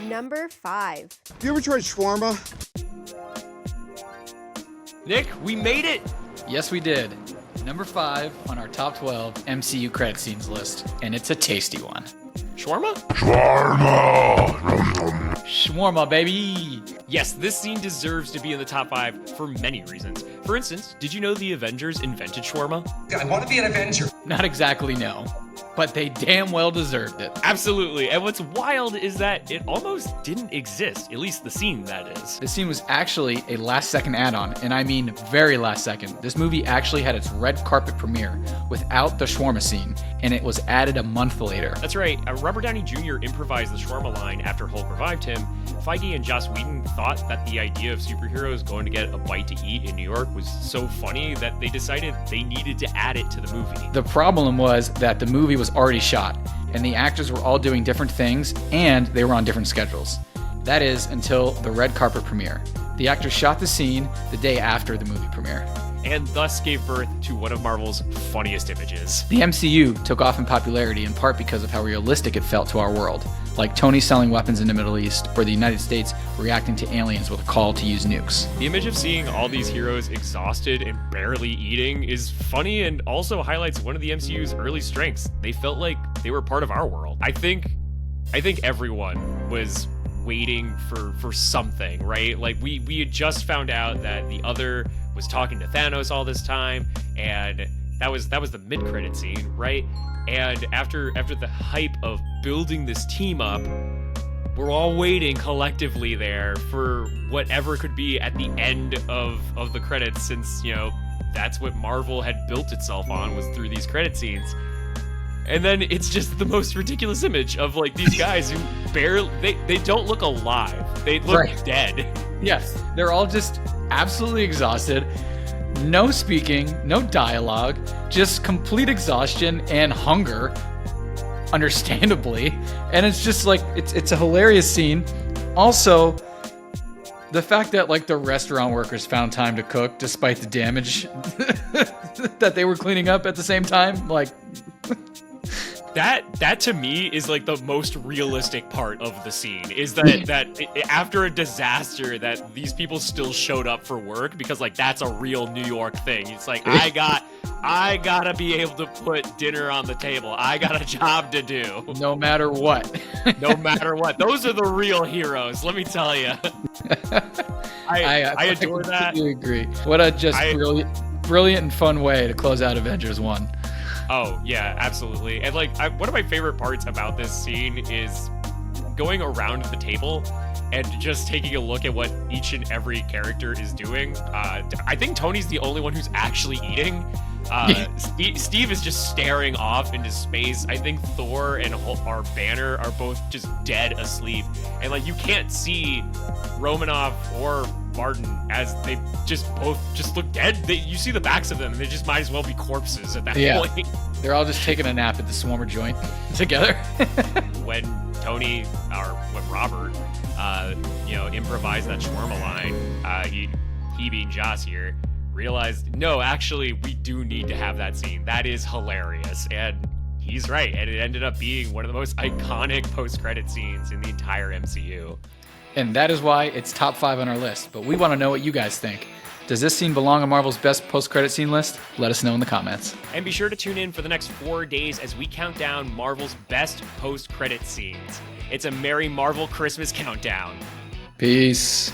Number 5. You ever tried shawarma? Nick, we made it! Yes, we did. Number 5 on our top 12 MCU credit scenes list, and it's a tasty one. Shawarma? Shawarma, baby! Yes, this scene deserves to be in the top 5 for many reasons. For instance, did you know the Avengers invented shawarma? I want to be an Avenger. Not exactly, no. But they damn well deserved it. Absolutely, and what's wild is that it almost didn't exist, at least the scene, that is. This scene was actually a last-second add-on, and I mean very last second. This movie actually had its red carpet premiere without the shawarma scene, and it was added a month later. That's right, Robert Downey Jr. improvised the shawarma line after Hulk revived him. Feige and Joss Whedon thought that the idea of superheroes going to get a bite to eat in New York was so funny that they decided they needed to add it to the movie. The problem was that the movie was already shot, and the actors were all doing different things, and they were on different schedules. That is, until the red carpet premiere. The actors shot the scene the day after the movie premiere. And thus gave birth to one of Marvel's funniest images. The MCU took off in popularity in part because of how realistic it felt to our world, like Tony selling weapons in the Middle East, or the United States reacting to aliens with a call to use nukes. The image of seeing all these heroes exhausted and barely eating is funny and also highlights one of the MCU's early strengths. They felt like they were part of our world. I think everyone was waiting for something, right? Like we had just found out that the other was talking to Thanos all this time, and that was the mid-credit scene, right? And after the hype of building this team up, we're all waiting collectively there for whatever could be at the end of the credits, since, you know, that's what Marvel had built itself on, was through these credit scenes. And then it's just the most ridiculous image of, like, these guys who barely, they don't look alive. They look dead. Yes, they're all just absolutely exhausted. No speaking, no dialogue, just complete exhaustion and hunger, understandably. And it's just like, it's a hilarious scene. Also, the fact that, like, the restaurant workers found time to cook despite the damage that they were cleaning up at the same time, like... That to me is like the most realistic part of the scene, is that after a disaster that these people still showed up for work, because, like, that's a real New York thing. It's like, I gotta be able to put dinner on the table. I got a job to do. No matter what. No matter what. Those are the real heroes, let me tell you. I adore that. I completely agree. What a just brilliant and fun way to close out Avengers 1. Oh, yeah, absolutely. And, like, one of my favorite parts about this scene is going around the table and just taking a look at what each and every character is doing. I think Tony's the only one who's actually eating. Steve is just staring off into space. I think Thor and our Banner are both just dead asleep. And, like, you can't see Romanoff or Martin, as they both look dead. You see the backs of them, and they just might as well be corpses at that point. They're all just taking a nap at the Swarmer joint together. When Robert, improvised that shawarma line, he being Joss here, realized, no, actually, we do need to have that scene. That is hilarious, and he's right. And it ended up being one of the most iconic post-credit scenes in the entire MCU. And that is why it's top 5 on our list. But we want to know what you guys think. Does this scene belong on Marvel's best post-credit scene list? Let us know in the comments. And be sure to tune in for the next 4 days as we count down Marvel's best post-credit scenes. It's a Merry Marvel Christmas countdown. Peace.